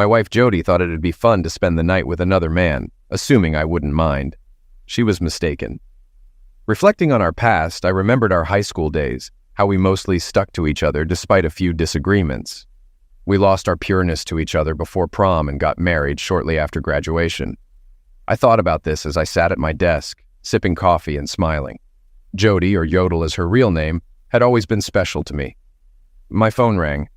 My wife Jody thought it'd be fun to spend the night with another man, assuming I wouldn't mind. She was mistaken. Reflecting on our past, I remembered our high school days, how we mostly stuck to each other despite a few disagreements. We lost our pureness to each other before prom and got married shortly after graduation. I thought about this as I sat at my desk, sipping coffee and smiling. Jody, or Yodel as her real name, had always been special to me. My phone rang.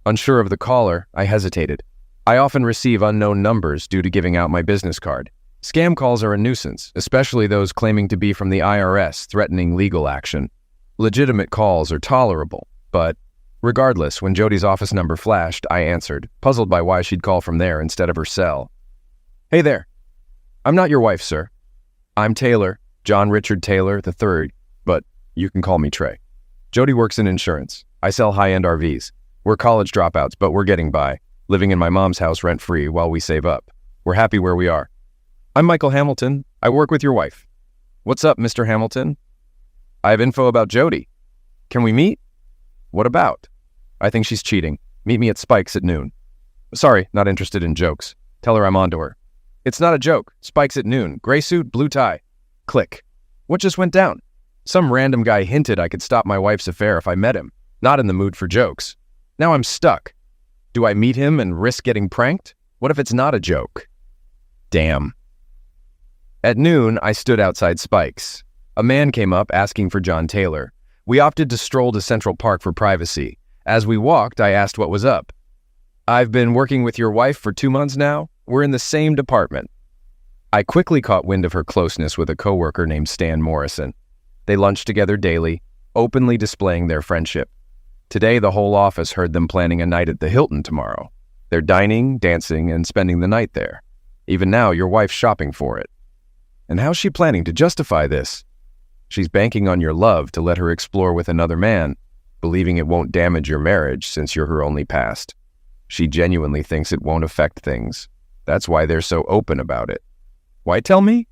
Unsure of the caller, I hesitated. I often receive unknown numbers due to giving out my business card. Scam calls are a nuisance, especially those claiming to be from the IRS threatening legal action. Legitimate calls are tolerable, but regardless, when Jody's office number flashed, I answered, puzzled by why she'd call from there instead of her cell. "Hey there. I'm not your wife, sir. I'm Taylor, John Richard Taylor III, but you can call me Trey. Jody works in insurance. I sell high-end RVs. We're college dropouts, but we're getting by, living in my mom's house rent-free while we save up. We're happy where we are. I'm Michael Hamilton. I work with your wife. What's up, Mr. Hamilton? I have info about Jody. Can we meet? What about? I think she's cheating. Meet me at Spike's at noon. Sorry, not interested in jokes. Tell her I'm onto her. It's not a joke. Spike's at noon. Gray suit, blue tie. Click. What just went down? Some random guy hinted I could stop my wife's affair if I met him. Not in the mood for jokes. Now I'm stuck. Do I meet him and risk getting pranked? What if it's not a joke? Damn. At noon, I stood outside Spike's. A man came up asking for John Taylor. We opted to stroll to Central Park for privacy. As we walked, I asked what was up. I've been working with your wife for 2 months now. We're in the same department. I quickly caught wind of her closeness with a coworker named Stan Morrison. They lunched together daily, openly displaying their friendship. Today, the whole office heard them planning a night at the Hilton tomorrow. They're dining, dancing, and spending the night there. Even now, your wife's shopping for it. And how's she planning to justify this? She's banking on your love to let her explore with another man, believing it won't damage your marriage since you're her only past. She genuinely thinks it won't affect things. That's why they're so open about it. Why tell me?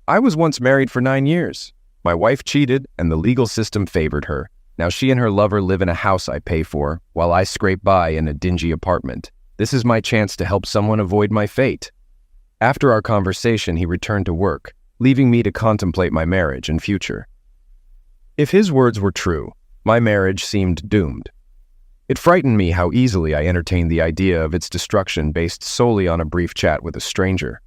I was once married for 9 years. My wife cheated, and the legal system favored her. Now she and her lover live in a house I pay for, while I scrape by in a dingy apartment. This is my chance to help someone avoid my fate. After our conversation, he returned to work, leaving me to contemplate my marriage and future. If his words were true, my marriage seemed doomed. It frightened me how easily I entertained the idea of its destruction based solely on a brief chat with a stranger.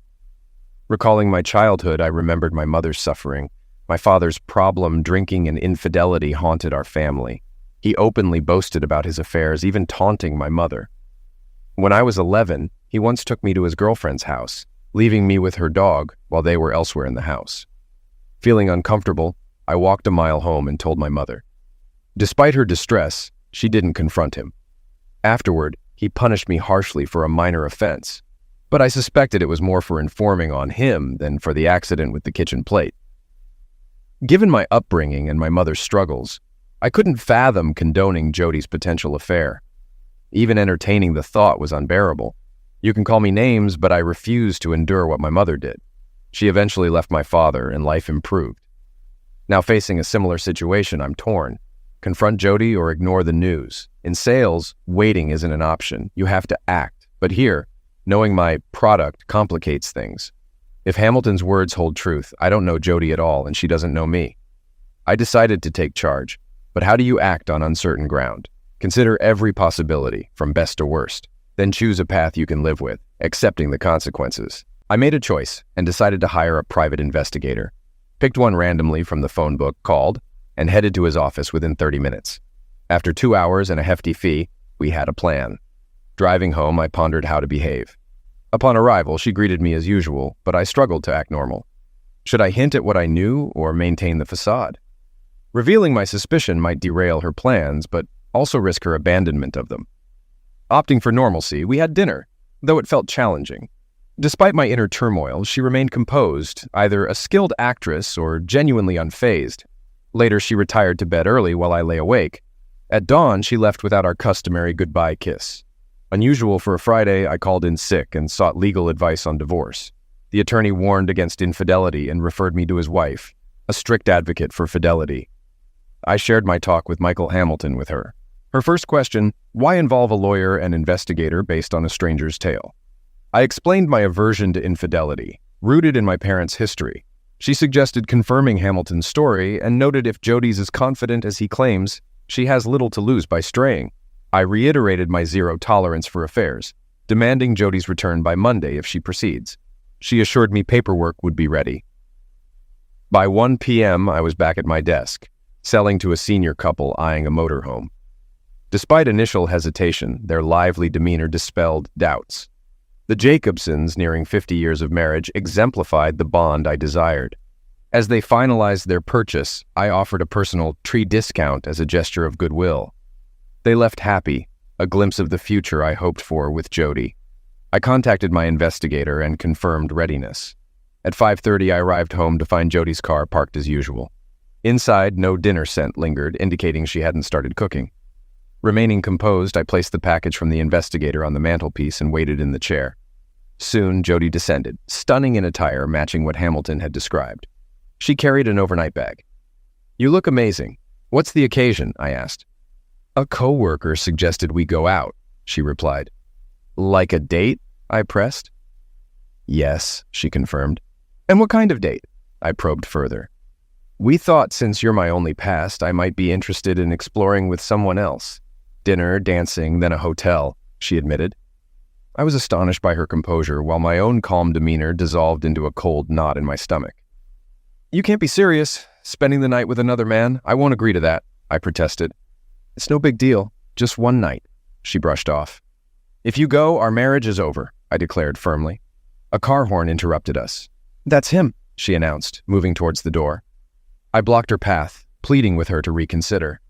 Recalling my childhood, I remembered my mother's suffering. My father's problem, drinking, and infidelity haunted our family. He openly boasted about his affairs, even taunting my mother. When I was 11, he once took me to his girlfriend's house, leaving me with her dog while they were elsewhere in the house. Feeling uncomfortable, I walked a mile home and told my mother. Despite her distress, she didn't confront him. Afterward, he punished me harshly for a minor offense, but I suspected it was more for informing on him than for the accident with the kitchen plate. Given my upbringing and my mother's struggles, I couldn't fathom condoning Jody's potential affair. Even entertaining the thought was unbearable. You can call me names, but I refused to endure what my mother did. She eventually left my father, and life improved. Now facing a similar situation, I'm torn. Confront Jody or ignore the news. In sales, waiting isn't an option. You have to act. But here, knowing my product complicates things. If Hamilton's words hold truth, I don't know Jody at all, and she doesn't know me. I decided to take charge, but how do you act on uncertain ground? Consider every possibility, from best to worst. Then choose a path you can live with, accepting the consequences. I made a choice and decided to hire a private investigator. Picked one randomly from the phone book, called, and headed to his office within 30 minutes. After 2 hours and a hefty fee, we had a plan. Driving home, I pondered how to behave. Upon arrival, she greeted me as usual, but I struggled to act normal. Should I hint at what I knew or maintain the facade? Revealing my suspicion might derail her plans, but also risk her abandonment of them. Opting for normalcy, we had dinner, though it felt challenging. Despite my inner turmoil, she remained composed, either a skilled actress or genuinely unfazed. Later, she retired to bed early while I lay awake. At dawn, she left without our customary goodbye kiss. Unusual for a Friday, I called in sick and sought legal advice on divorce. The attorney warned against infidelity and referred me to his wife, a strict advocate for fidelity. I shared my talk with Michael Hamilton with her. Her first question, why involve a lawyer and investigator based on a stranger's tale? I explained my aversion to infidelity, rooted in my parents' history. She suggested confirming Hamilton's story and noted if Jody's as confident as he claims, she has little to lose by straying. I reiterated my zero tolerance for affairs, demanding Jody's return by Monday if she proceeds. She assured me paperwork would be ready. By 1 p.m., I was back at my desk, selling to a senior couple eyeing a motorhome. Despite initial hesitation, their lively demeanor dispelled doubts. The Jacobsons, nearing 50 years of marriage, exemplified the bond I desired. As they finalized their purchase, I offered a personal tree discount as a gesture of goodwill. They left happy, a glimpse of the future I hoped for with Jody. I contacted my investigator and confirmed readiness. At 5:30, I arrived home to find Jody's car parked as usual. Inside, no dinner scent lingered, indicating she hadn't started cooking. Remaining composed, I placed the package from the investigator on the mantelpiece and waited in the chair. Soon, Jody descended, stunning in attire matching what Hamilton had described. She carried an overnight bag. "You look amazing. What's the occasion?" I asked. "A coworker suggested we go out," she replied. "Like a date?" I pressed. "Yes," she confirmed. "And what kind of date?" I probed further. "We thought since you're my only past, I might be interested in exploring with someone else. Dinner, dancing, then a hotel," she admitted. I was astonished by her composure, while my own calm demeanor dissolved into a cold knot in my stomach. "You can't be serious. Spending the night with another man? I won't agree to that," I protested. "It's no big deal. Just one night," she brushed off. "If you go, our marriage is over," I declared firmly. A car horn interrupted us. "That's him," she announced, moving towards the door. I blocked her path, pleading with her to reconsider.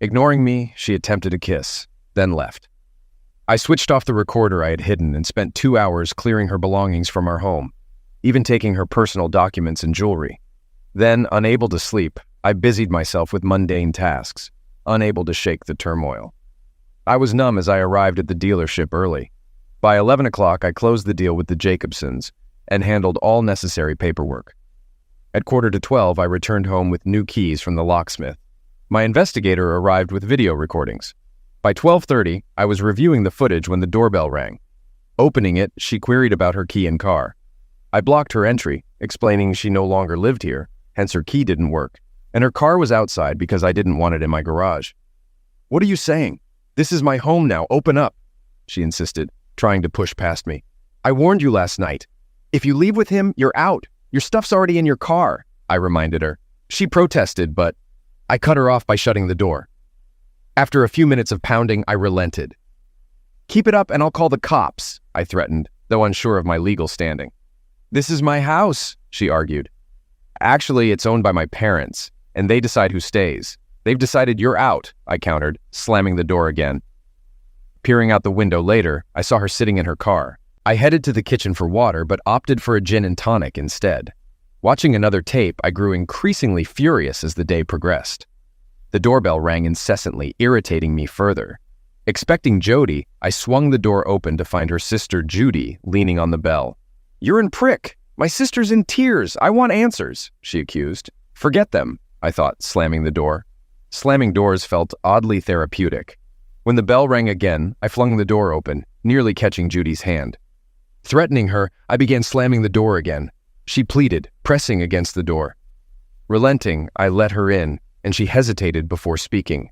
Ignoring me, she attempted a kiss, then left. I switched off the recorder I had hidden and spent 2 hours clearing her belongings from our home, even taking her personal documents and jewelry. Then, unable to sleep, I busied myself with mundane tasks, unable to shake the turmoil. I was numb as I arrived at the dealership early. By 11 o'clock, I closed the deal with the Jacobsons and handled all necessary paperwork. At 11:45, I returned home with new keys from the locksmith. My investigator arrived with video recordings. By 12:30, I was reviewing the footage when the doorbell rang. Opening it, she queried about her key and car. I blocked her entry, explaining she no longer lived here, hence her key didn't work, and her car was outside because I didn't want it in my garage. "What are you saying? This is my home now, open up," she insisted, trying to push past me. "I warned you last night. If you leave with him, you're out. Your stuff's already in your car," I reminded her. She protested, but I cut her off by shutting the door. After a few minutes of pounding, I relented. "Keep it up and I'll call the cops," I threatened, though unsure of my legal standing. "This is my house," she argued. "Actually, it's owned by my parents, and they decide who stays. They've decided you're out," I countered, slamming the door again. Peering out the window later, I saw her sitting in her car. I headed to the kitchen for water, but opted for a gin and tonic instead. Watching another tape, I grew increasingly furious as the day progressed. The doorbell rang incessantly, irritating me further. Expecting Jody, I swung the door open to find her sister Jody leaning on the bell. "You're in prick! My sister's in tears! I want answers!" she accused. "Forget them," I thought, slamming the door. Slamming doors felt oddly therapeutic. When the bell rang again, I flung the door open, nearly catching Judy's hand. Threatening her, I began slamming the door again. She pleaded, pressing against the door. Relenting, I let her in, and she hesitated before speaking.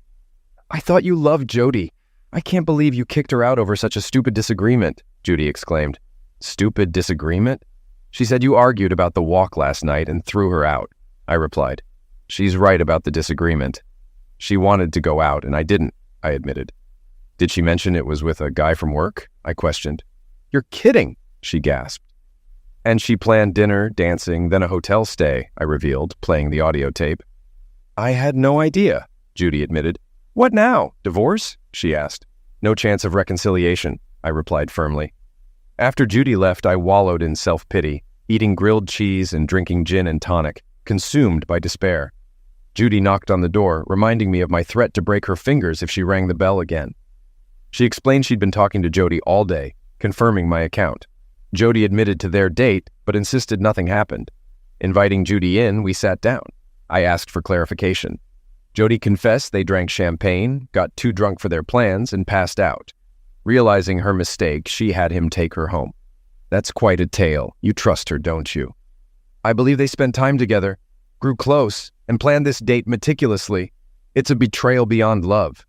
"I thought you loved Jody. I can't believe you kicked her out over such a stupid disagreement," Jody exclaimed. "Stupid disagreement?" "She said you argued about the walk last night and threw her out," I replied. "She's right about the disagreement. She wanted to go out, and I didn't," I admitted. "Did she mention it was with a guy from work?" I questioned. "You're kidding," she gasped. "And she planned dinner, dancing, then a hotel stay," I revealed, playing the audio tape. "I had no idea," Jody admitted. "What now? Divorce?" she asked. "No chance of reconciliation," I replied firmly. After Jody left, I wallowed in self-pity, eating grilled cheese and drinking gin and tonic, consumed by despair. Jody knocked on the door, reminding me of my threat to break her fingers if she rang the bell again. She explained she'd been talking to Jody all day, confirming my account. Jody admitted to their date, but insisted nothing happened. Inviting Jody in, we sat down. I asked for clarification. Jody confessed they drank champagne, got too drunk for their plans, and passed out. Realizing her mistake, she had him take her home. That's quite a tale. You trust her, don't you? I believe they spent time together, grew close, and planned this date meticulously. It's a betrayal beyond love.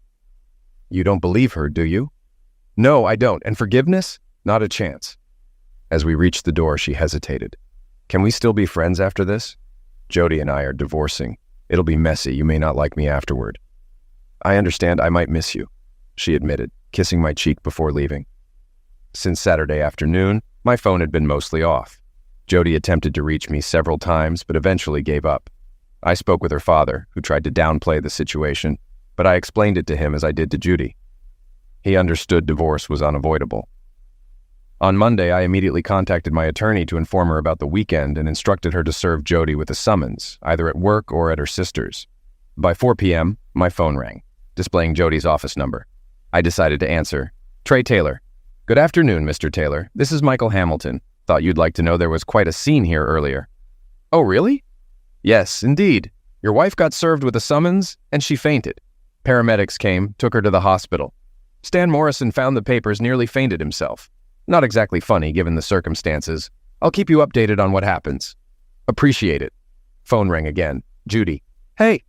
You don't believe her, do you? No, I don't. And forgiveness? Not a chance. As we reached the door, she hesitated. Can we still be friends after this? Jody and I are divorcing. It'll be messy. You may not like me afterward. I understand I might miss you, she admitted, kissing my cheek before leaving. Since Saturday afternoon, my phone had been mostly off. Jody attempted to reach me several times, but eventually gave up. I spoke with her father, who tried to downplay the situation, but I explained it to him as I did to Judy. He understood divorce was unavoidable. On Monday, I immediately contacted my attorney to inform her about the weekend and instructed her to serve Jody with a summons, either at work or at her sister's. By 4 p.m., my phone rang, displaying Jody's office number. I decided to answer. Trey Taylor. Good afternoon, Mr. Taylor. This is Michael Hamilton. Thought you'd like to know there was quite a scene here earlier. Oh, really? Yes, indeed. Your wife got served with a summons, and she fainted. Paramedics came, took her to the hospital. Stan Morrison found the papers, nearly fainted himself. Not exactly funny, given the circumstances. I'll keep you updated on what happens. Appreciate it. Phone rang again. Judy. Hey,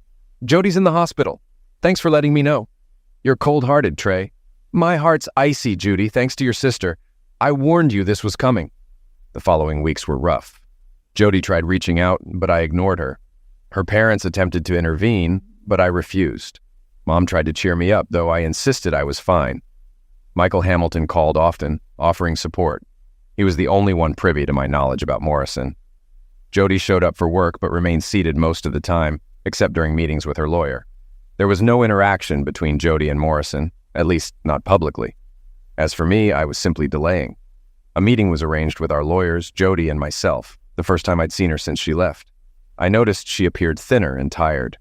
Jody's in the hospital. Thanks for letting me know. You're cold-hearted, Trey. My heart's icy, Judy, thanks to your sister. I warned you this was coming. The following weeks were rough. Jody tried reaching out, but I ignored her. Her parents attempted to intervene, but I refused. Mom tried to cheer me up, though I insisted I was fine. Michael Hamilton called often, offering support. He was the only one privy to my knowledge about Morrison. Jody showed up for work but remained seated most of the time, except during meetings with her lawyer. There was no interaction between Jody and Morrison, at least not publicly. As for me, I was simply delaying. A meeting was arranged with our lawyers, Jody and myself, the first time I'd seen her since she left. I noticed she appeared thinner and tired.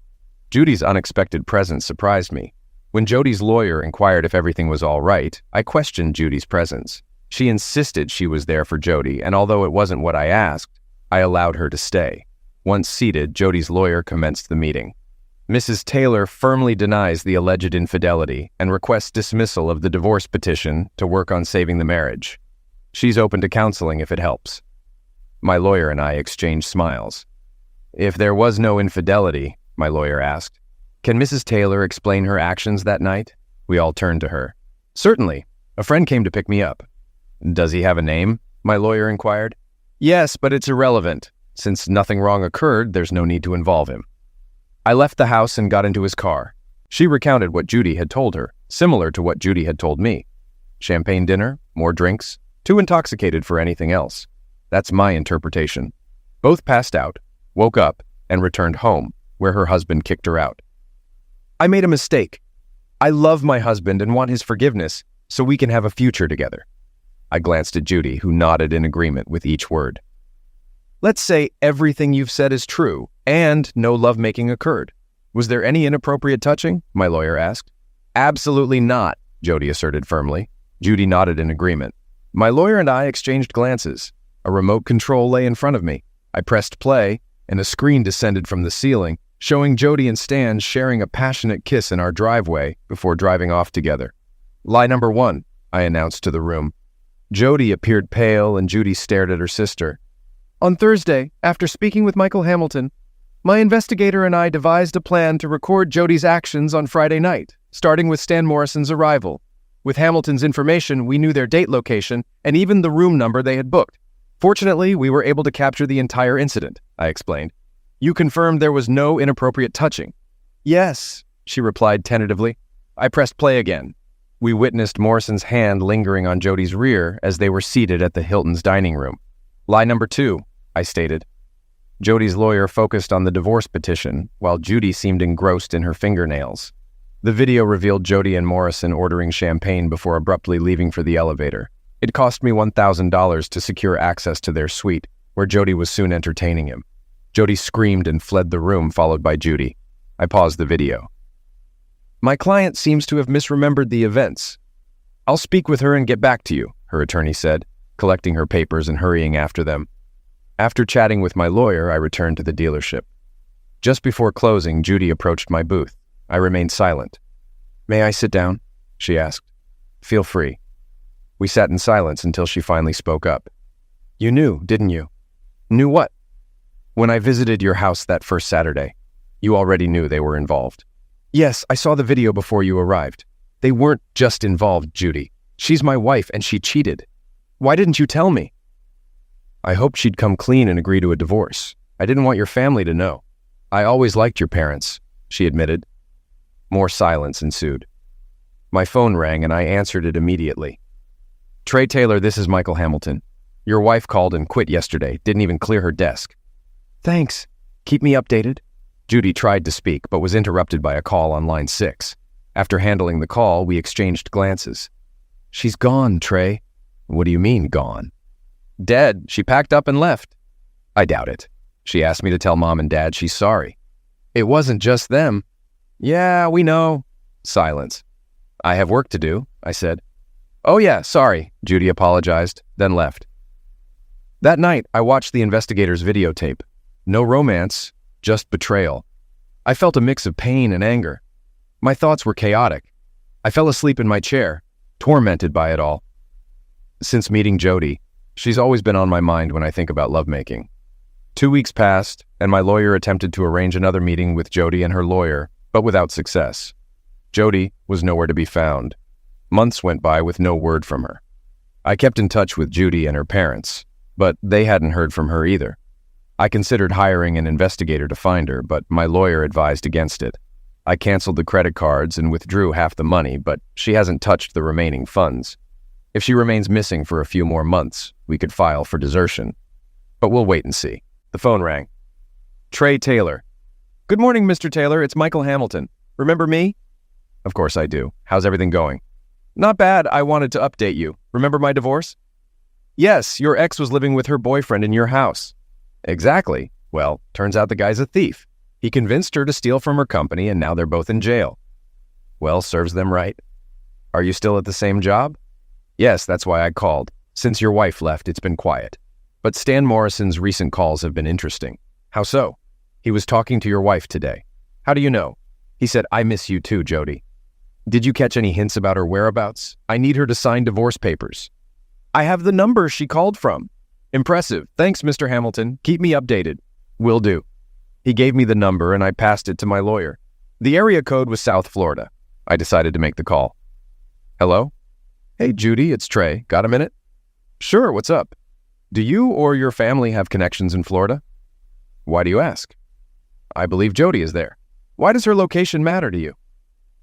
Judy's unexpected presence surprised me. When Jody's lawyer inquired if everything was all right, I questioned Judy's presence. She insisted she was there for Jody, and although it wasn't what I asked, I allowed her to stay. Once seated, Jody's lawyer commenced the meeting. Mrs. Taylor firmly denies the alleged infidelity and requests dismissal of the divorce petition to work on saving the marriage. She's open to counseling if it helps. My lawyer and I exchanged smiles. If there was no infidelity, my lawyer asked, can Mrs. Taylor explain her actions that night? We all turned to her. Certainly. A friend came to pick me up. Does he have a name? My lawyer inquired. Yes, but it's irrelevant. Since nothing wrong occurred, there's no need to involve him. I left the house and got into his car. She recounted what Judy had told her, similar to what Judy had told me. Champagne dinner, more drinks, too intoxicated for anything else. That's my interpretation. Both passed out, woke up, and returned home, where her husband kicked her out. I made a mistake. I love my husband and want his forgiveness so we can have a future together. I glanced at Judy, who nodded in agreement with each word. Let's say everything you've said is true and no lovemaking occurred. Was there any inappropriate touching? My lawyer asked. Absolutely not, Jody asserted firmly. Judy nodded in agreement. My lawyer and I exchanged glances. A remote control lay in front of me. I pressed play, and a screen descended from the ceiling, showing Jody and Stan sharing a passionate kiss in our driveway before driving off together. Lie number 1, I announced to the room. Jody appeared pale and Judy stared at her sister. On Thursday, after speaking with Michael Hamilton, my investigator and I devised a plan to record Jody's actions on Friday night, starting with Stan Morrison's arrival. With Hamilton's information, we knew their date location and even the room number they had booked. Fortunately, we were able to capture the entire incident, I explained. You confirmed there was no inappropriate touching. Yes, she replied tentatively. I pressed play again. We witnessed Morrison's hand lingering on Jody's rear as they were seated at the Hilton's dining room. Lie number 2, I stated. Jody's lawyer focused on the divorce petition, while Judy seemed engrossed in her fingernails. The video revealed Jody and Morrison ordering champagne before abruptly leaving for the elevator. It cost me $1,000 to secure access to their suite, where Jody was soon entertaining him. Jody screamed and fled the room, followed by Judy. I paused the video. My client seems to have misremembered the events. I'll speak with her and get back to you, her attorney said, collecting her papers and hurrying after them. After chatting with my lawyer, I returned to the dealership. Just before closing, Judy approached my booth. I remained silent. May I sit down? She asked. Feel free. We sat in silence until she finally spoke up. You knew, didn't you? Knew what? When I visited your house that first Saturday, you already knew they were involved. Yes, I saw the video before you arrived. They weren't just involved, Judy. She's my wife and she cheated. Why didn't you tell me? I hoped she'd come clean and agree to a divorce. I didn't want your family to know. I always liked your parents, she admitted. More silence ensued. My phone rang and I answered it immediately. Trey Taylor, this is Michael Hamilton. Your wife called and quit yesterday, didn't even clear her desk. Thanks. Keep me updated. Judy tried to speak, but was interrupted by a call on line 6. After handling the call, we exchanged glances. She's gone, Trey. What do you mean, gone? Dead. She packed up and left. I doubt it. She asked me to tell Mom and Dad she's sorry. It wasn't just them. Yeah, we know. Silence. I have work to do, I said. Oh yeah, sorry, Judy apologized, then left. That night, I watched the investigator's videotape. No romance, just betrayal. I felt a mix of pain and anger. My thoughts were chaotic. I fell asleep in my chair, tormented by it all. Since meeting Jody, she's always been on my mind when I think about lovemaking. 2 weeks passed, and my lawyer attempted to arrange another meeting with Jody and her lawyer, but without success. Jody was nowhere to be found. Months went by with no word from her. I kept in touch with Judy and her parents, but they hadn't heard from her either. I considered hiring an investigator to find her, but my lawyer advised against it. I canceled the credit cards and withdrew half the money, but she hasn't touched the remaining funds. If she remains missing for a few more months, we could file for desertion. But we'll wait and see. The phone rang. Trey Taylor. Good morning, Mr. Taylor. It's Michael Hamilton. Remember me? Of course I do. How's everything going? Not bad. I wanted to update you. Remember my divorce? Yes, your ex was living with her boyfriend in your house. Exactly. Well, turns out the guy's a thief. He convinced her to steal from her company and now they're both in jail. Well, serves them right. Are you still at the same job? Yes, that's why I called. Since your wife left, it's been quiet. But Stan Morrison's recent calls have been interesting. How so? He was talking to your wife today. How do you know? He said, I miss you too, Jody. Did you catch any hints about her whereabouts? I need her to sign divorce papers. I have the number she called from. Impressive. Thanks, Mr. Hamilton. Keep me updated. Will do. He gave me the number and I passed it to my lawyer. The area code was South Florida. I decided to make the call. Hello? Hey, Judy, it's Trey. Got a minute? Sure, what's up? Do you or your family have connections in Florida? Why do you ask? I believe Jody is there. Why does her location matter to you?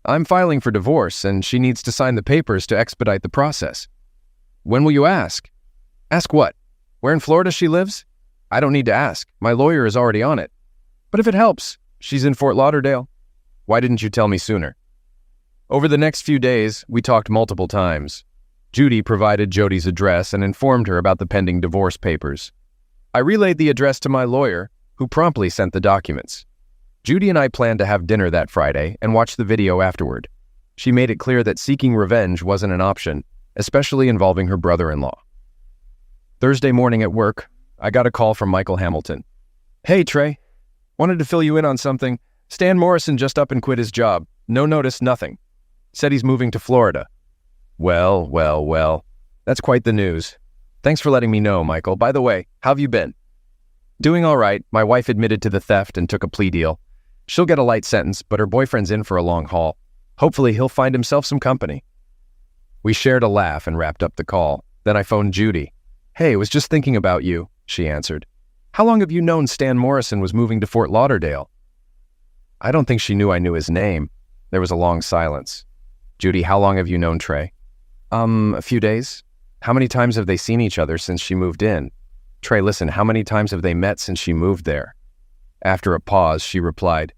I'm filing for divorce and she needs to sign the papers to expedite the process. When will you ask? Ask what? Where in Florida she lives? I don't need to ask. My lawyer is already on it. But if it helps, she's in Fort Lauderdale. Why didn't you tell me sooner? Over the next few days, we talked multiple times. Judy provided Jody's address and informed her about the pending divorce papers. I relayed the address to my lawyer, who promptly sent the documents. Judy and I planned to have dinner that Friday and watch the video afterward. She made it clear that seeking revenge wasn't an option, especially involving her brother-in-law. Thursday morning at work, I got a call from Michael Hamilton. Hey, Trey. Wanted to fill you in on something. Stan Morrison just up and quit his job. No notice, nothing. Said he's moving to Florida. Well. That's quite the news. Thanks for letting me know, Michael. By the way, how have you been? Doing all right. My wife admitted to the theft and took a plea deal. She'll get a light sentence, but her boyfriend's in for a long haul. Hopefully he'll find himself some company. We shared a laugh and wrapped up the call. Then I phoned Judy. Hey, was just thinking about you, she answered. How long have you known Stan Morrison was moving to Fort Lauderdale? I don't think she knew I knew his name. There was a long silence. Judy, how long have you known Trey? A few days. How many times have they seen each other since she moved in? Trey, listen, how many times have they met since she moved there? After a pause, she replied,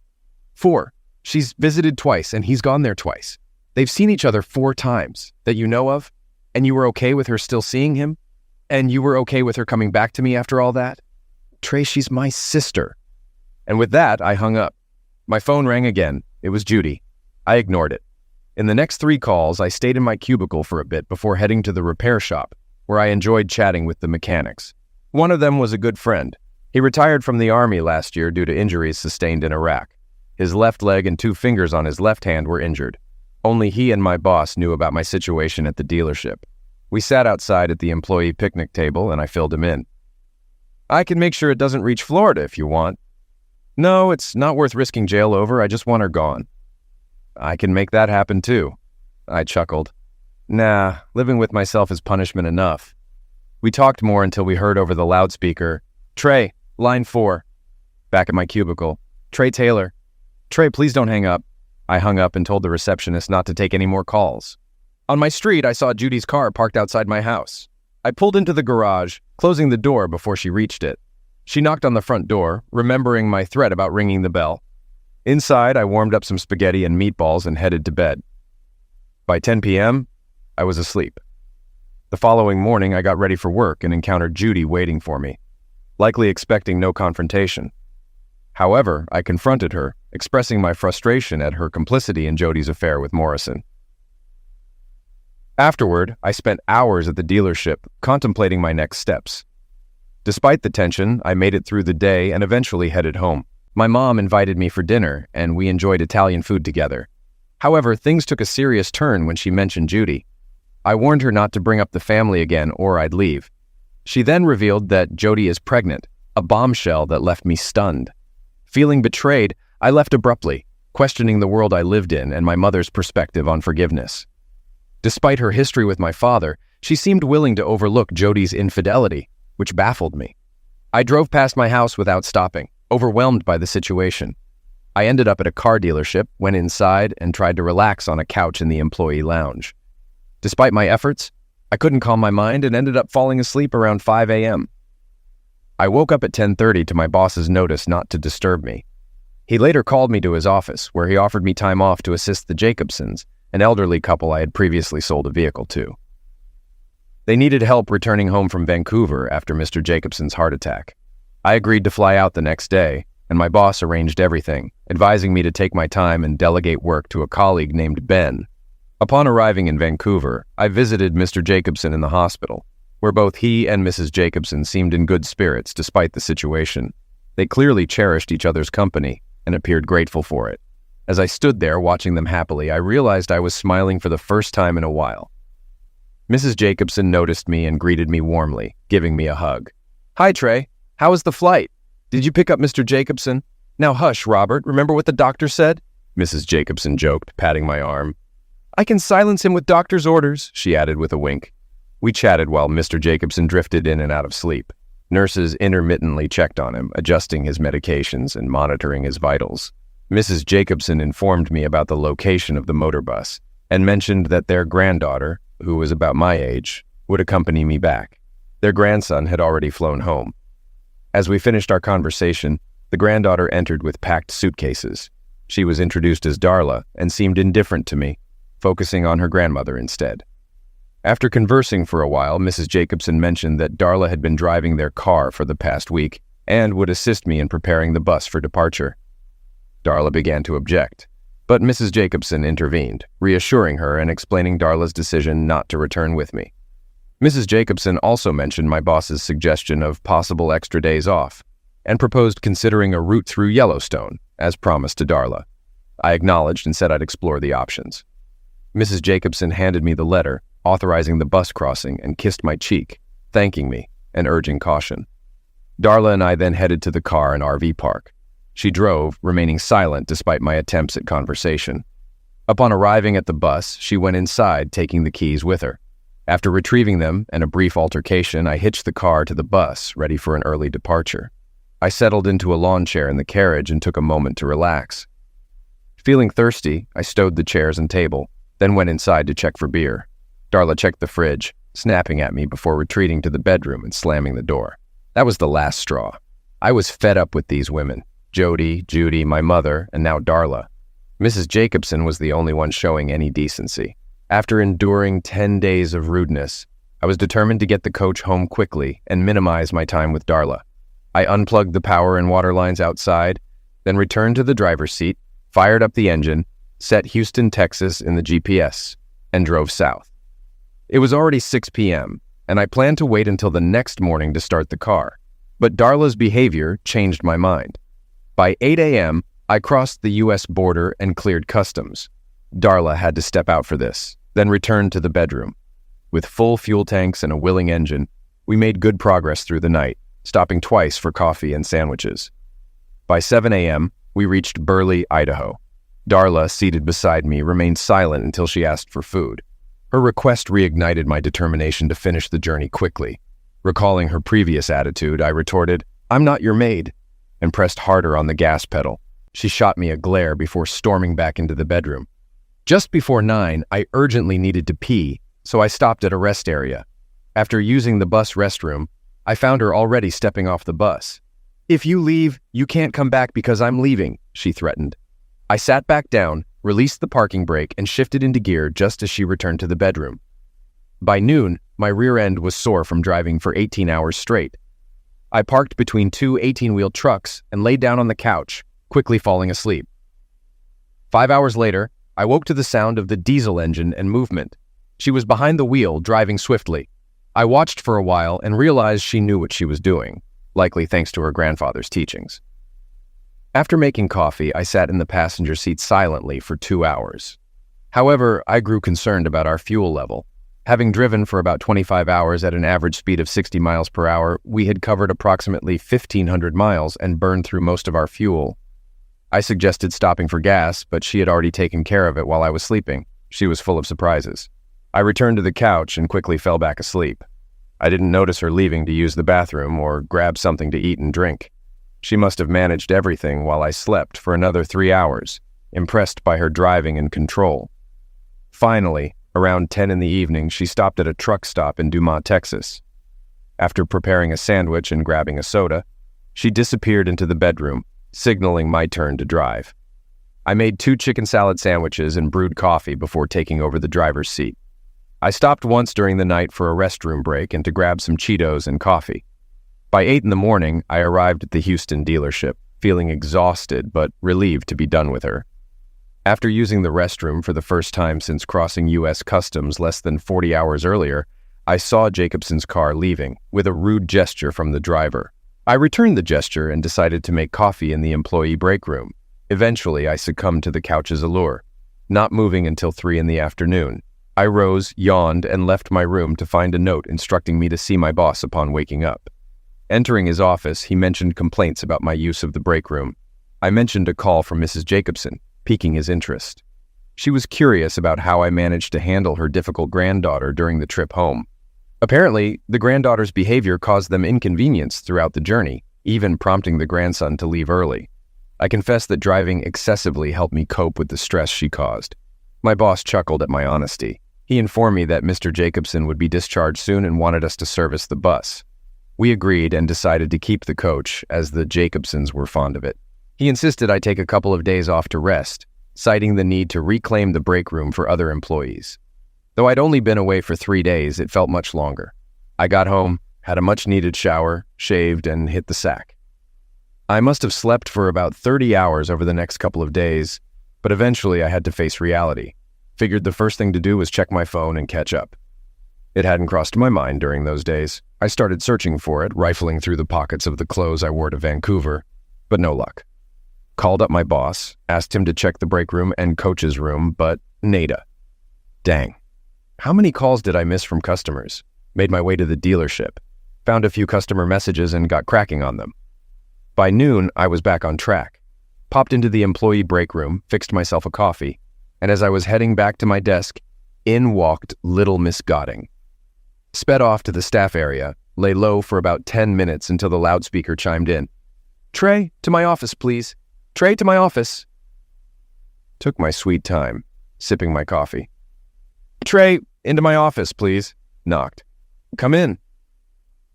4. She's visited twice and he's gone there twice. They've seen each other 4 times that you know of, and you were okay with her still seeing him? And you were okay with her coming back to me after all that? Trey, she's my sister. And with that, I hung up. My phone rang again. It was Judy. I ignored it. In the next 3 calls, I stayed in my cubicle for a bit before heading to the repair shop, where I enjoyed chatting with the mechanics. One of them was a good friend. He retired from the Army last year due to injuries sustained in Iraq. His left leg and 2 fingers on his left hand were injured. Only he and my boss knew about my situation at the dealership. We sat outside at the employee picnic table and I filled him in. I can make sure it doesn't reach Florida if you want. No, it's not worth risking jail over. I just want her gone. I can make that happen too. I chuckled. Nah, living with myself is punishment enough. We talked more until we heard over the loudspeaker, Trey, line 4. Back at my cubicle. Trey Taylor. Trey, please don't hang up. I hung up and told the receptionist not to take any more calls. On my street, I saw Judy's car parked outside my house. I pulled into the garage, closing the door before she reached it. She knocked on the front door, remembering my threat about ringing the bell. Inside, I warmed up some spaghetti and meatballs and headed to bed. By 10 p.m., I was asleep. The following morning, I got ready for work and encountered Judy waiting for me, likely expecting no confrontation. However, I confronted her, expressing my frustration at her complicity in Jody's affair with Morrison. Afterward, I spent hours at the dealership, contemplating my next steps. Despite the tension, I made it through the day and eventually headed home. My mom invited me for dinner, and we enjoyed Italian food together. However, things took a serious turn when she mentioned Judy. I warned her not to bring up the family again or I'd leave. She then revealed that Jody is pregnant, a bombshell that left me stunned. Feeling betrayed, I left abruptly, questioning the world I lived in and my mother's perspective on forgiveness. Despite her history with my father, she seemed willing to overlook Jody's infidelity, which baffled me. I drove past my house without stopping, overwhelmed by the situation. I ended up at a car dealership, went inside, and tried to relax on a couch in the employee lounge. Despite my efforts, I couldn't calm my mind and ended up falling asleep around 5 a.m. I woke up at 10:30 to my boss's notice not to disturb me. He later called me to his office, where he offered me time off to assist the Jacobsons, an elderly couple I had previously sold a vehicle to. They needed help returning home from Vancouver after Mr. Jacobson's heart attack. I agreed to fly out the next day, and my boss arranged everything, advising me to take my time and delegate work to a colleague named Ben. Upon arriving in Vancouver, I visited Mr. Jacobson in the hospital, where both he and Mrs. Jacobson seemed in good spirits despite the situation. They clearly cherished each other's company and appeared grateful for it. As I stood there watching them happily, I realized I was smiling for the first time in a while. Mrs. Jacobson noticed me and greeted me warmly, giving me a hug. Hi, Trey. How was the flight? Did you pick up Mr. Jacobson? Now hush, Robert. Remember what the doctor said? Mrs. Jacobson joked, patting my arm. I can silence him with doctor's orders, she added with a wink. We chatted while Mr. Jacobson drifted in and out of sleep. Nurses intermittently checked on him, adjusting his medications and monitoring his vitals. Mrs. Jacobson informed me about the location of the motor bus and mentioned that their granddaughter, who was about my age, would accompany me back. Their grandson had already flown home. As we finished our conversation, the granddaughter entered with packed suitcases. She was introduced as Darla and seemed indifferent to me, focusing on her grandmother instead. After conversing for a while, Mrs. Jacobson mentioned that Darla had been driving their car for the past week and would assist me in preparing the bus for departure. Darla began to object, but Mrs. Jacobson intervened, reassuring her and explaining Darla's decision not to return with me. Mrs. Jacobson also mentioned my boss's suggestion of possible extra days off and proposed considering a route through Yellowstone, as promised to Darla. I acknowledged and said I'd explore the options. Mrs. Jacobson handed me the letter, authorizing the bus crossing, and kissed my cheek, thanking me and urging caution. Darla and I then headed to the car and RV park. She drove, remaining silent despite my attempts at conversation. Upon arriving at the bus, she went inside, taking the keys with her. After retrieving them and a brief altercation, I hitched the car to the bus, ready for an early departure. I settled into a lawn chair in the carriage and took a moment to relax. Feeling thirsty, I stowed the chairs and table, then went inside to check for beer. Darla checked the fridge, snapping at me before retreating to the bedroom and slamming the door. That was the last straw. I was fed up with these women. Jody, Judy, my mother, and now Darla. Mrs. Jacobson was the only one showing any decency. After enduring 10 days of rudeness, I was determined to get the coach home quickly and minimize my time with Darla. I unplugged the power and water lines outside, then returned to the driver's seat, fired up the engine, set Houston, Texas in the GPS, and drove south. It was already 6 p.m., and I planned to wait until the next morning to start the car. But Darla's behavior changed my mind. By 8 a.m., I crossed the U.S. border and cleared customs. Darla had to step out for this, then returned to the bedroom. With full fuel tanks and a willing engine, we made good progress through the night, stopping twice for coffee and sandwiches. By 7 a.m., we reached Burley, Idaho. Darla, seated beside me, remained silent until she asked for food. Her request reignited my determination to finish the journey quickly. Recalling her previous attitude, I retorted, "I'm not your maid," and pressed harder on the gas pedal. She shot me a glare before storming back into the bedroom. Just before 9, I urgently needed to pee, so I stopped at a rest area. After using the bus restroom, I found her already stepping off the bus. "If you leave, you can't come back because I'm leaving," she threatened. I sat back down, released the parking brake, and shifted into gear just as she returned to the bedroom. By noon, my rear end was sore from driving for 18 hours straight. I parked between two 18-wheel trucks and laid down on the couch, quickly falling asleep. 5 hours later, I woke to the sound of the diesel engine and movement. She was behind the wheel, driving swiftly. I watched for a while and realized she knew what she was doing, likely thanks to her grandfather's teachings. After making coffee, I sat in the passenger seat silently for 2 hours. However, I grew concerned about our fuel level. Having driven for about 25 hours at an average speed of 60 miles per hour, we had covered approximately 1,500 miles and burned through most of our fuel. I suggested stopping for gas, but she had already taken care of it while I was sleeping. She was full of surprises. I returned to the couch and quickly fell back asleep. I didn't notice her leaving to use the bathroom or grab something to eat and drink. She must have managed everything while I slept for another 3 hours, impressed by her driving and control. Finally, around 10 in the evening, she stopped at a truck stop in Dumont, Texas. After preparing a sandwich and grabbing a soda, she disappeared into the bedroom, signaling my turn to drive. I made 2 chicken salad sandwiches and brewed coffee before taking over the driver's seat. I stopped once during the night for a restroom break and to grab some Cheetos and coffee. By 8 in the morning, I arrived at the Houston dealership, feeling exhausted but relieved to be done with her. After using the restroom for the first time since crossing U.S. Customs less than 40 hours earlier, I saw Jacobson's car leaving, with a rude gesture from the driver. I returned the gesture and decided to make coffee in the employee break room. Eventually, I succumbed to the couch's allure, not moving until 3 in the afternoon. I rose, yawned, and left my room to find a note instructing me to see my boss upon waking up. Entering his office, he mentioned complaints about my use of the break room. I mentioned a call from Mrs. Jacobson, piquing his interest. She was curious about how I managed to handle her difficult granddaughter during the trip home. Apparently, the granddaughter's behavior caused them inconvenience throughout the journey, even prompting the grandson to leave early. I confessed that driving excessively helped me cope with the stress she caused. My boss chuckled at my honesty. He informed me that Mr. Jacobson would be discharged soon and wanted us to service the bus. We agreed and decided to keep the coach, as the Jacobsons were fond of it. He insisted I take a couple of days off to rest, citing the need to reclaim the break room for other employees. Though I'd only been away for 3 days, it felt much longer. I got home, had a much-needed shower, shaved, and hit the sack. I must have slept for about 30 hours over the next couple of days, but eventually I had to face reality. Figured the first thing to do was check my phone and catch up. It hadn't crossed my mind during those days. I started searching for it, rifling through the pockets of the clothes I wore to Vancouver, but no luck. Called up my boss, asked him to check the break room and coach's room, but nada. Dang. How many calls did I miss from customers? Made my way to the dealership, found a few customer messages and got cracking on them. By noon, I was back on track. Popped into the employee break room, fixed myself a coffee, and as I was heading back to my desk, in walked little Miss Godding. Sped off to the staff area, lay low for about 10 minutes until the loudspeaker chimed in. "Trey, to my office, please. Trey, to my office." Took my sweet time, sipping my coffee. "Trey, into my office, please." Knocked. "Come in."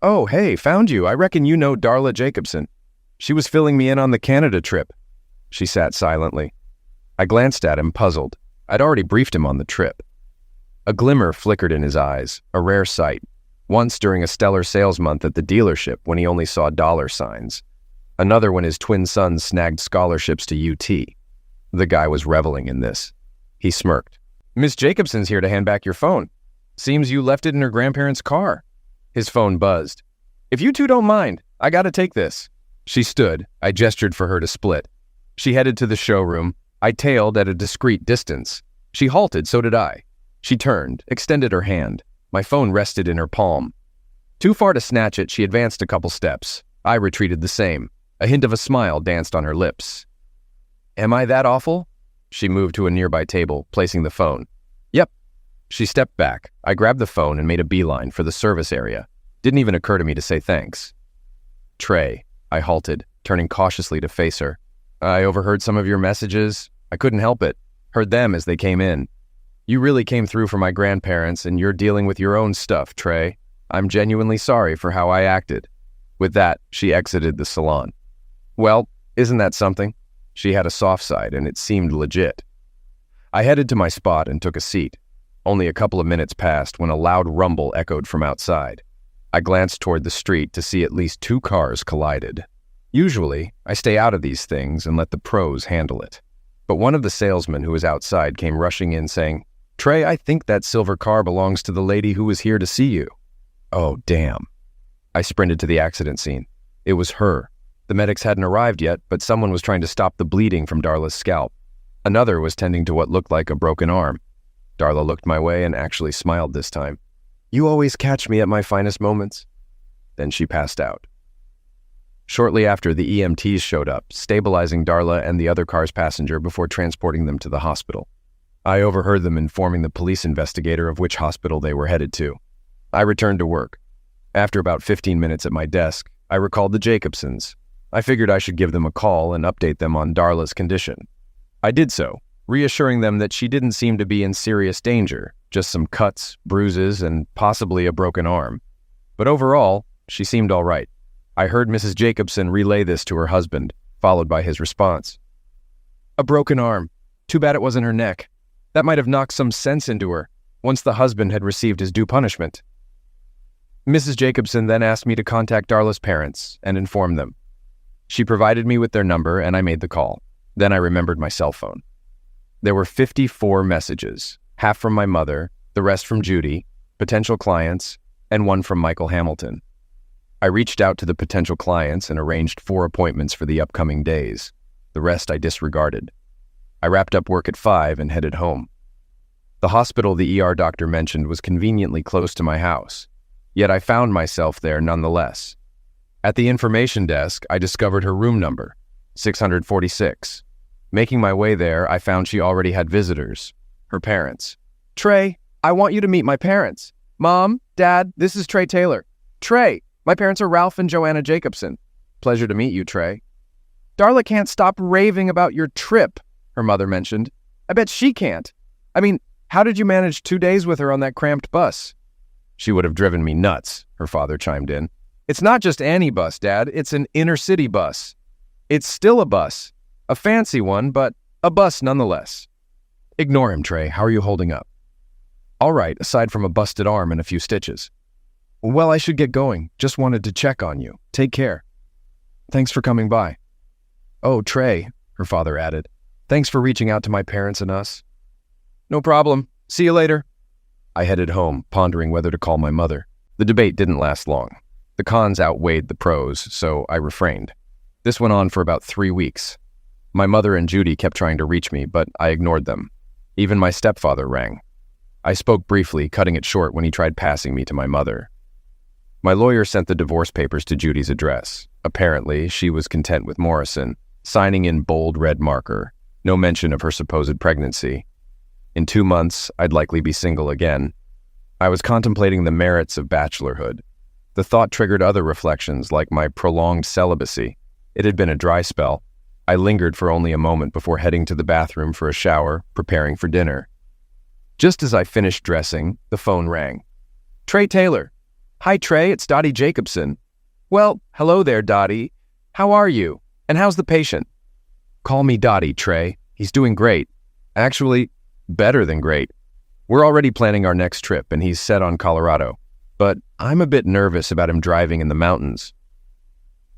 "Oh, hey, found you. I reckon you know Darla Jacobson. She was filling me in on the Canada trip." She sat silently. I glanced at him, puzzled. I'd already briefed him on the trip. A glimmer flickered in his eyes, a rare sight. Once during a stellar sales month at the dealership when he only saw dollar signs. Another when his twin sons snagged scholarships to UT. The guy was reveling in this. He smirked. "Miss Jacobson's here to hand back your phone. Seems you left it in her grandparents' car." His phone buzzed. "If you two don't mind, I gotta take this." She stood. I gestured for her to split. She headed to the showroom. I tailed at a discreet distance. She halted, so did I. She turned, extended her hand. My phone rested in her palm. Too far to snatch it, she advanced a couple steps. I retreated the same. A hint of a smile danced on her lips. "Am I that awful?" She moved to a nearby table, placing the phone. "Yep." She stepped back. I grabbed the phone and made a beeline for the service area. Didn't even occur to me to say thanks. "Trey," I halted, turning cautiously to face her. "I overheard some of your messages. I couldn't help it. Heard them as they came in. You really came through for my grandparents, and you're dealing with your own stuff, Trey. I'm genuinely sorry for how I acted." With that, she exited the salon. Well, isn't that something? She had a soft side, and it seemed legit. I headed to my spot and took a seat. Only a couple of minutes passed when a loud rumble echoed from outside. I glanced toward the street to see at least 2 cars collided. Usually, I stay out of these things and let the pros handle it. But one of the salesmen who was outside came rushing in saying, "Trey, I think that silver car belongs to the lady who was here to see you." Oh, damn. I sprinted to the accident scene. It was her. The medics hadn't arrived yet, but someone was trying to stop the bleeding from Darla's scalp. Another was tending to what looked like a broken arm. Darla looked my way and actually smiled this time. "You always catch me at my finest moments." Then she passed out. Shortly after, the EMTs showed up, stabilizing Darla and the other car's passenger before transporting them to the hospital. I overheard them informing the police investigator of which hospital they were headed to. I returned to work. After about 15 minutes at my desk, I recalled the Jacobsons. I figured I should give them a call and update them on Darla's condition. I did so, reassuring them that she didn't seem to be in serious danger, just some cuts, bruises, and possibly a broken arm. But overall, she seemed all right. I heard Mrs. Jacobson relay this to her husband, followed by his response. "A broken arm. Too bad it wasn't her neck. That might have knocked some sense into her, once the husband had received his due punishment." Mrs. Jacobson then asked me to contact Darla's parents and inform them. She provided me with their number and I made the call. Then I remembered my cell phone. There were 54 messages, half from my mother, the rest from Jody, potential clients, and one from Michael Hamilton. I reached out to the potential clients and arranged 4 appointments for the upcoming days. The rest I disregarded. I wrapped up work at 5 and headed home. The hospital the ER doctor mentioned was conveniently close to my house, yet I found myself there nonetheless. At the information desk, I discovered her room number, 646. Making my way there, I found she already had visitors, her parents. "Trey, I want you to meet my parents. Mom, Dad, this is Trey Taylor. Trey, my parents are Ralph and Joanna Jacobson. Pleasure to meet you, Trey." "Darla can't stop raving about your trip," her mother mentioned. "I bet she can't. I mean, how did you manage 2 days with her on that cramped bus?" "She would have driven me nuts," her father chimed in. "It's not just any bus, Dad. It's an inner-city bus. It's still a bus. A fancy one, but a bus nonetheless." "Ignore him, Trey. How are you holding up?" "All right, aside from a busted arm and a few stitches." "Well, I should get going. Just wanted to check on you. Take care." "Thanks for coming by." "Oh, Trey," her father added. "Thanks for reaching out to my parents and us." "No problem. See you later." I headed home, pondering whether to call my mother. The debate didn't last long. The cons outweighed the pros, so I refrained. This went on for about 3 weeks. My mother and Jody kept trying to reach me, but I ignored them. Even my stepfather rang. I spoke briefly, cutting it short when he tried passing me to my mother. My lawyer sent the divorce papers to Judy's address. Apparently, she was content with Morrison, signing in bold red marker, no mention of her supposed pregnancy. In 2 months, I'd likely be single again. I was contemplating the merits of bachelorhood. The thought triggered other reflections, like my prolonged celibacy. It had been a dry spell. I lingered for only a moment before heading to the bathroom for a shower, preparing for dinner. Just as I finished dressing, the phone rang. "Trey Taylor." "Hi, Trey, it's Dottie Jacobson." "Well, hello there, Dottie. How are you? And how's the patient?" "Call me Dottie, Trey. He's doing great. Actually, better than great. We're already planning our next trip, and he's set on Colorado. But I'm a bit nervous about him driving in the mountains."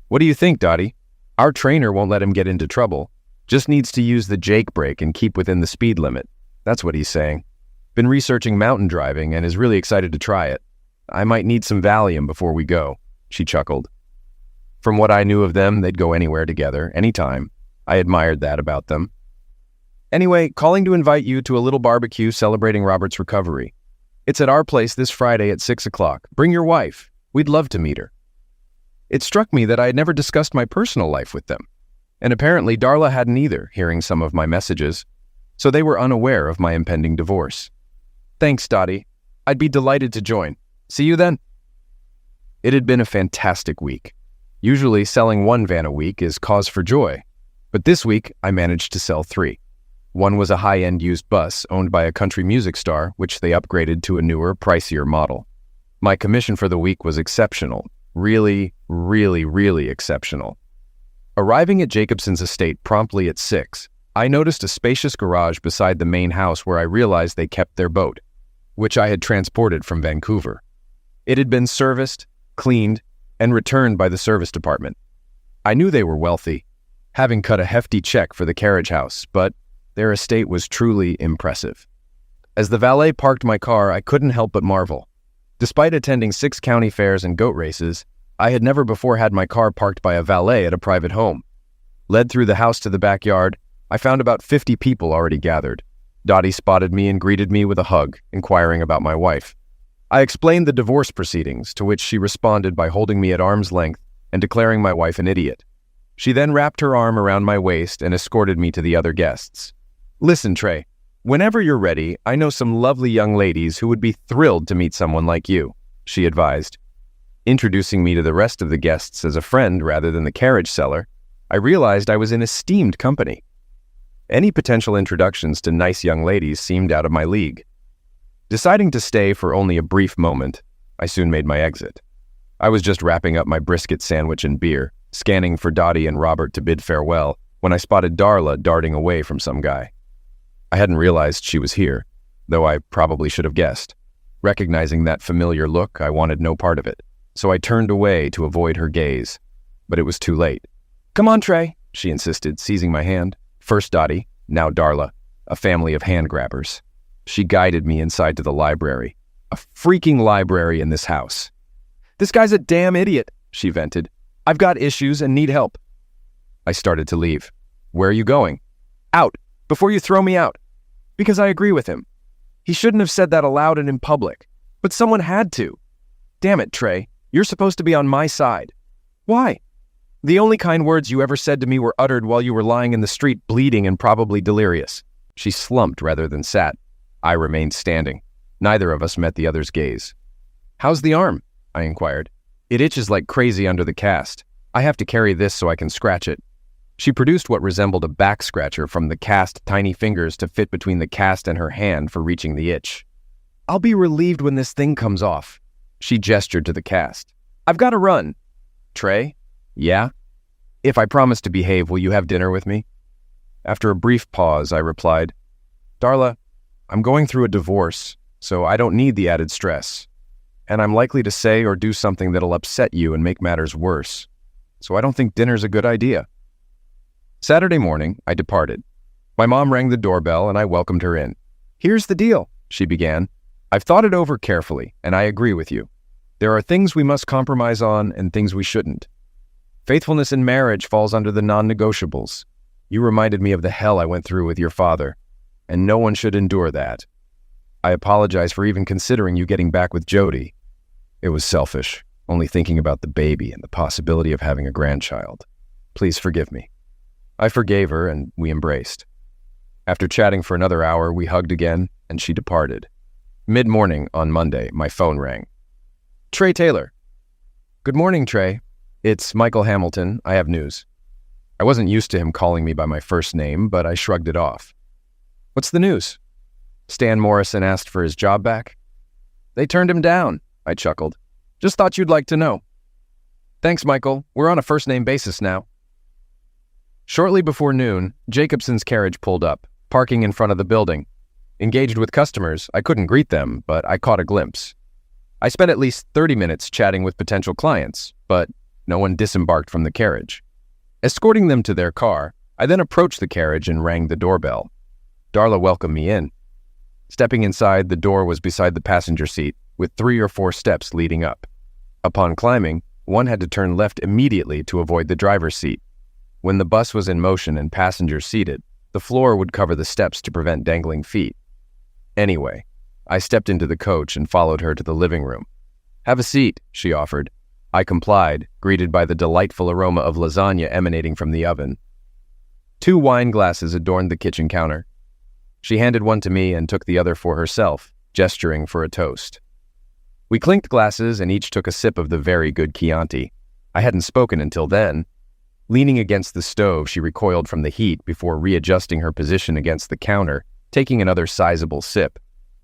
"What do you think, Dottie? Our trainer won't let him get into trouble. Just needs to use the Jake brake and keep within the speed limit. That's what he's saying. Been researching mountain driving and is really excited to try it. I might need some Valium before we go," she chuckled. From what I knew of them, they'd go anywhere together, anytime. I admired that about them. "Anyway, calling to invite you to a little barbecue celebrating Robert's recovery. It's at our place this Friday at 6 o'clock. Bring your wife. We'd love to meet her. It struck me that I had never discussed my personal life with them, and apparently Darla hadn't either, hearing some of my messages, so they were unaware of my impending divorce. Thanks, Dottie. I'd be delighted to join. See you then. It had been a fantastic week. Usually selling one van a week is cause for joy, but this week I managed to sell 3. One was a high-end used bus owned by a country music star, which they upgraded to a newer, pricier model. My commission for the week was exceptional. Really, really, really exceptional. Arriving at Jacobson's estate promptly at 6, I noticed a spacious garage beside the main house where I realized they kept their boat, which I had transported from Vancouver. It had been serviced, cleaned, and returned by the service department. I knew they were wealthy, having cut a hefty check for the carriage house, but their estate was truly impressive. As the valet parked my car, I couldn't help but marvel. Despite attending 6 county fairs and goat races, I had never before had my car parked by a valet at a private home. Led through the house to the backyard, I found about 50 people already gathered. Dottie spotted me and greeted me with a hug, inquiring about my wife. I explained the divorce proceedings, to which she responded by holding me at arm's length and declaring my wife an idiot. She then wrapped her arm around my waist and escorted me to the other guests. Listen, Trey, whenever you're ready, I know some lovely young ladies who would be thrilled to meet someone like you, she advised. Introducing me to the rest of the guests as a friend rather than the carriage seller, I realized I was in esteemed company. Any potential introductions to nice young ladies seemed out of my league. Deciding to stay for only a brief moment, I soon made my exit. I was just wrapping up my brisket sandwich and beer, scanning for Dottie and Robert to bid farewell, when I spotted Darla darting away from some guy. I hadn't realized she was here, though I probably should have guessed. Recognizing that familiar look, I wanted no part of it, so I turned away to avoid her gaze. But it was too late. Come on, Trey, she insisted, seizing my hand. First Dottie, now Darla, a family of hand-grabbers. She guided me inside to the library. A freaking library in this house. This guy's a damn idiot, she vented. I've got issues and need help. I started to leave. Where are you going? Out, before you throw me out. Because I agree with him. He shouldn't have said that aloud and in public. But someone had to. Damn it, Trey. You're supposed to be on my side. Why? The only kind words you ever said to me were uttered while you were lying in the street bleeding and probably delirious. She slumped rather than sat. I remained standing. Neither of us met the other's gaze. How's the arm? I inquired. It itches like crazy under the cast. I have to carry this so I can scratch it. She produced what resembled a back scratcher from the cast tiny fingers to fit between the cast and her hand for reaching the itch. I'll be relieved when this thing comes off. She gestured to the cast. I've got to run. Trey? Yeah? If I promise to behave, will you have dinner with me? After a brief pause, I replied, Darla, I'm going through a divorce, so I don't need the added stress. And I'm likely to say or do something that'll upset you and make matters worse. So I don't think dinner's a good idea. Saturday morning, I departed. My mom rang the doorbell and I welcomed her in. Here's the deal, she began. I've thought it over carefully, and I agree with you. There are things we must compromise on and things we shouldn't. Faithfulness in marriage falls under the non-negotiables. You reminded me of the hell I went through with your father, and no one should endure that. I apologize for even considering you getting back with Jody. It was selfish, only thinking about the baby and the possibility of having a grandchild. Please forgive me. I forgave her, and we embraced. After chatting for another hour, we hugged again, and she departed. Mid-morning on Monday, my phone rang. Trey Taylor. Good morning, Trey. It's Michael Hamilton. I have news. I wasn't used to him calling me by my first name, but I shrugged it off. What's the news? Stan Morrison asked for his job back. They turned him down, I chuckled. Just thought you'd like to know. Thanks, Michael. We're on a first-name basis now. Shortly before noon, Jacobson's carriage pulled up, parking in front of the building. Engaged with customers, I couldn't greet them, but I caught a glimpse. I spent at least 30 minutes chatting with potential clients, but no one disembarked from the carriage. Escorting them to their car, I then approached the carriage and rang the doorbell. Darla welcomed me in. Stepping inside, the door was beside the passenger seat, with 3 or 4 steps leading up. Upon climbing, one had to turn left immediately to avoid the driver's seat. When the bus was in motion and passengers seated, the floor would cover the steps to prevent dangling feet. Anyway, I stepped into the coach and followed her to the living room. "Have a seat," she offered. I complied, greeted by the delightful aroma of lasagna emanating from the oven. 2 wine glasses adorned the kitchen counter. She handed one to me and took the other for herself, gesturing for a toast. We clinked glasses and each took a sip of the very good Chianti. I hadn't spoken until then. Leaning against the stove, she recoiled from the heat before readjusting her position against the counter, taking another sizable sip.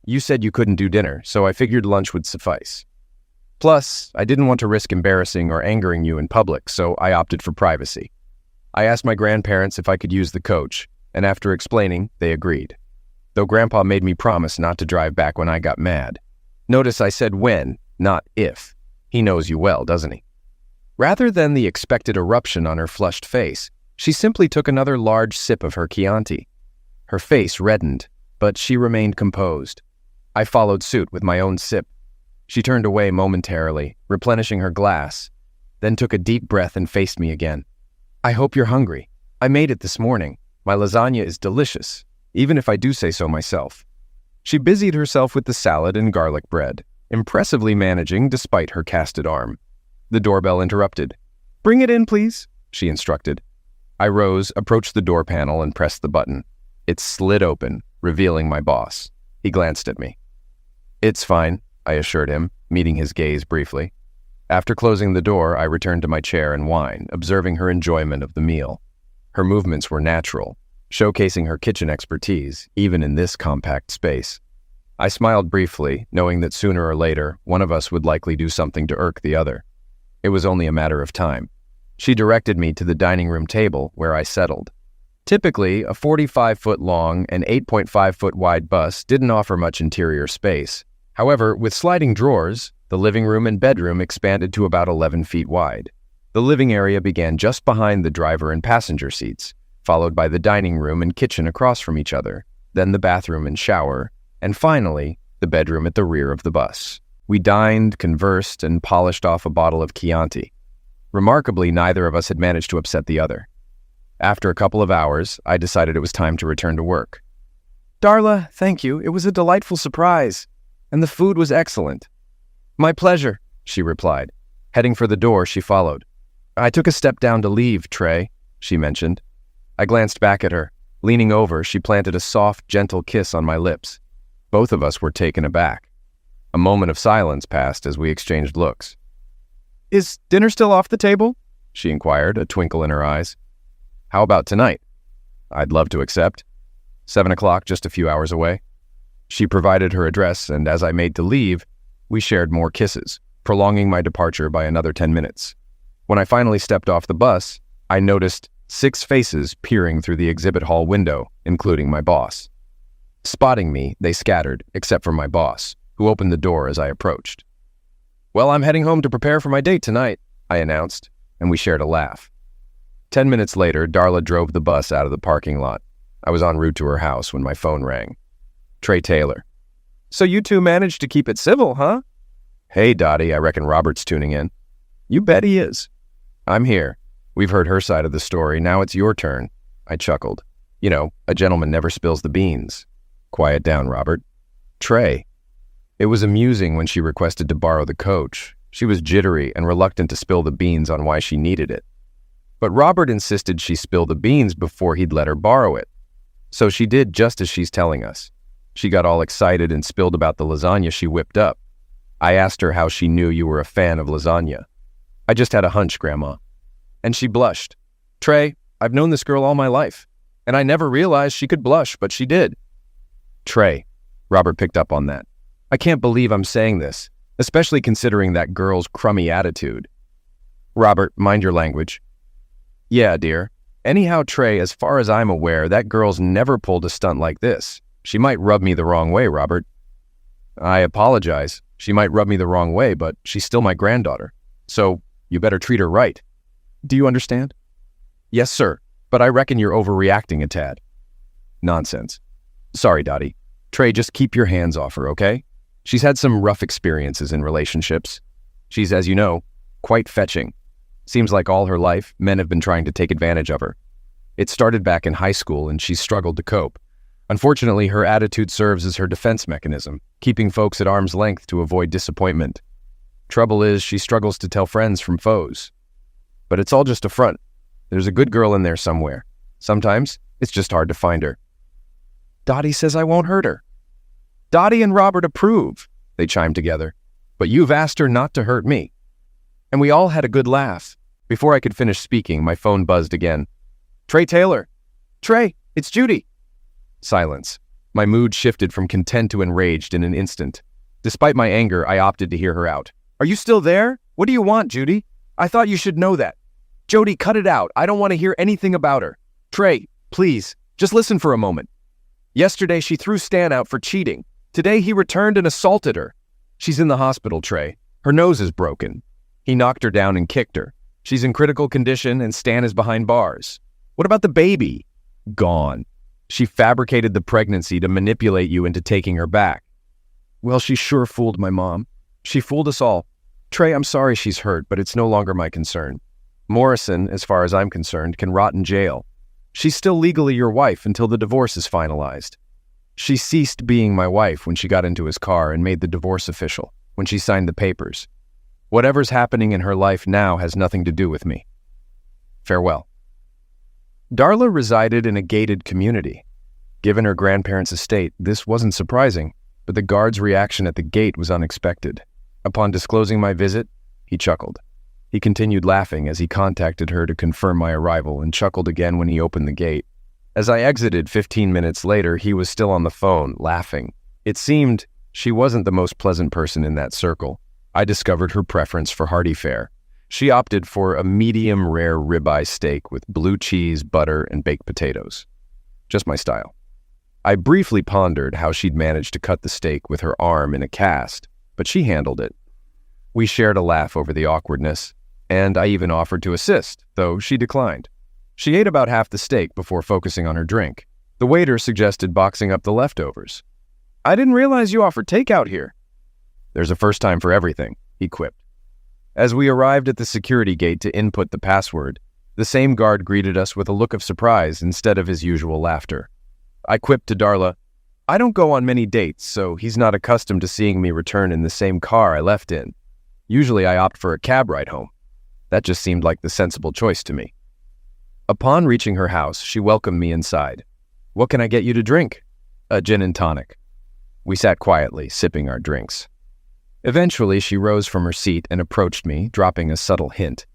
"You said you couldn't do dinner, so I figured lunch would suffice. Plus, I didn't want to risk embarrassing or angering you in public, so I opted for privacy. I asked my grandparents if I could use the coach, and after explaining, they agreed. Though Grandpa made me promise not to drive back when I got mad. Notice I said when, not if. He knows you well, doesn't he?" Rather than the expected eruption on her flushed face, she simply took another large sip of her Chianti. Her face reddened, but she remained composed. I followed suit with my own sip. She turned away momentarily, replenishing her glass, then took a deep breath and faced me again. "I hope you're hungry. I made it this morning. My lasagna is delicious, even if I do say so myself." She busied herself with the salad and garlic bread, impressively managing despite her casted arm. The doorbell interrupted. "Bring it in, please," she instructed. I rose, approached the door panel, and pressed the button. It slid open, revealing my boss. He glanced at me. "It's fine," I assured him, meeting his gaze briefly. After closing the door, I returned to my chair and wine, observing her enjoyment of the meal. Her movements were natural, showcasing her kitchen expertise, even in this compact space. I smiled briefly, knowing that sooner or later, one of us would likely do something to irk the other. It was only a matter of time. She directed me to the dining room table, where I settled. Typically, a 45-foot long and 8.5-foot wide bus didn't offer much interior space. However, with sliding drawers, the living room and bedroom expanded to about 11 feet wide. The living area began just behind the driver and passenger seats, followed by the dining room and kitchen across from each other, then the bathroom and shower, and finally, the bedroom at the rear of the bus. We dined, conversed, and polished off a bottle of Chianti. Remarkably, neither of us had managed to upset the other. After a couple of hours, I decided it was time to return to work. "Darla, thank you. It was a delightful surprise. And the food was excellent." "My pleasure," she replied. Heading for the door, she followed. "I took a step down to leave, Trey," she mentioned. I glanced back at her. Leaning over, she planted a soft, gentle kiss on my lips. Both of us were taken aback. A moment of silence passed as we exchanged looks. "Is dinner still off the table?" she inquired, a twinkle in her eyes. "How about tonight?" "I'd love to accept. 7 o'clock, just a few hours away." She provided her address, and as I made to leave, we shared more kisses, prolonging my departure by another 10 minutes. When I finally stepped off the bus, I noticed 6 faces peering through the exhibit hall window, including my boss. Spotting me, they scattered, except for my boss, who opened the door as I approached. "Well, I'm heading home to prepare for my date tonight," I announced, and we shared a laugh. 10 minutes later, Darla drove the bus out of the parking lot. I was en route to her house when my phone rang. Trey Taylor. "So you two managed to keep it civil, huh?" "Hey, Dottie, I reckon Robert's tuning in." "You bet he is." "I'm here. We've heard her side of the story. Now it's your turn." I chuckled. "You know, a gentleman never spills the beans." "Quiet down, Robert." "Trey." It was amusing when she requested to borrow the coach. She was jittery and reluctant to spill the beans on why she needed it. But Robert insisted she spill the beans before he'd let her borrow it. So she did just as she's telling us. She got all excited and spilled about the lasagna she whipped up. I asked her how she knew you were a fan of lasagna. "I just had a hunch, Grandma." And she blushed. "Trey, I've known this girl all my life, and I never realized she could blush, but she did." "Trey," Robert picked up on that. "I can't believe I'm saying this, especially considering that girl's crummy attitude." "Robert, mind your language." "Yeah, dear. Anyhow, Trey, as far as I'm aware, that girl's never pulled a stunt like this. She might rub me the wrong way, Robert." "I apologize. She might rub me the wrong way, but she's still my granddaughter. So you better treat her right. Do you understand?" "Yes, sir, but I reckon you're overreacting a tad." "Nonsense. Sorry, Dottie. Trey, just keep your hands off her, okay? She's had some rough experiences in relationships. She's, as you know, quite fetching. Seems like all her life, men have been trying to take advantage of her. It started back in high school and she's struggled to cope. Unfortunately, her attitude serves as her defense mechanism, keeping folks at arm's length to avoid disappointment. Trouble is, she struggles to tell friends from foes. But it's all just a front. There's a good girl in there somewhere. Sometimes, it's just hard to find her. Dottie says I won't hurt her. Dottie and Robert approve, they chime together. But you've asked her not to hurt me. And we all had a good laugh. Before I could finish speaking, my phone buzzed again. Trey Taylor. Trey, it's Judy. Silence. My mood shifted from content to enraged in an instant. Despite my anger, I opted to hear her out. Are you still there? What do you want, Judy? I thought you should know that. Jody, cut it out. I don't want to hear anything about her. Trey, please, just listen for a moment. Yesterday, she threw Stan out for cheating. Today, he returned and assaulted her. She's in the hospital, Trey. Her nose is broken. He knocked her down and kicked her. She's in critical condition and Stan is behind bars. What about the baby? Gone. She fabricated the pregnancy to manipulate you into taking her back. Well, she sure fooled my mom. She fooled us all. Trey, I'm sorry she's hurt, but it's no longer my concern. Morrison, as far as I'm concerned, can rot in jail. She's still legally your wife until the divorce is finalized. She ceased being my wife when she got into his car and made the divorce official, when she signed the papers. Whatever's happening in her life now has nothing to do with me. Farewell. Darla resided in a gated community. Given her grandparents' estate, this wasn't surprising, but the guard's reaction at the gate was unexpected. Upon disclosing my visit, he chuckled. He continued laughing as he contacted her to confirm my arrival and chuckled again when he opened the gate. As I exited 15 minutes later, he was still on the phone, laughing. It seemed she wasn't the most pleasant person in that circle. I discovered her preference for hearty fare. She opted for a medium rare ribeye steak with blue cheese, butter, and baked potatoes. Just my style. I briefly pondered how she'd managed to cut the steak with her arm in a cast, but she handled it. We shared a laugh over the awkwardness, and I even offered to assist, though she declined. She ate about half the steak before focusing on her drink. The waiter suggested boxing up the leftovers. I didn't realize you offered takeout here. There's a first time for everything, he quipped. As we arrived at the security gate to input the password, the same guard greeted us with a look of surprise instead of his usual laughter. I quipped to Darla, I don't go on many dates, so he's not accustomed to seeing me return in the same car I left in. Usually I opt for a cab ride home. That just seemed like the sensible choice to me. Upon reaching her house, she welcomed me inside. What can I get you to drink? A gin and tonic. We sat quietly, sipping our drinks. Eventually, she rose from her seat and approached me, dropping a subtle hint.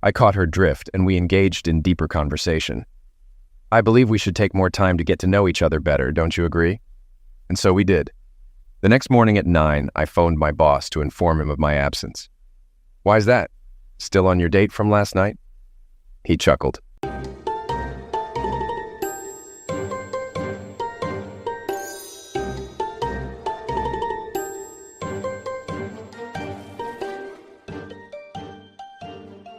I caught her drift, and we engaged in deeper conversation. I believe we should take more time to get to know each other better, don't you agree? And so we did. The next morning at 9, I phoned my boss to inform him of my absence. Why's that? Still on your date from last night? He chuckled.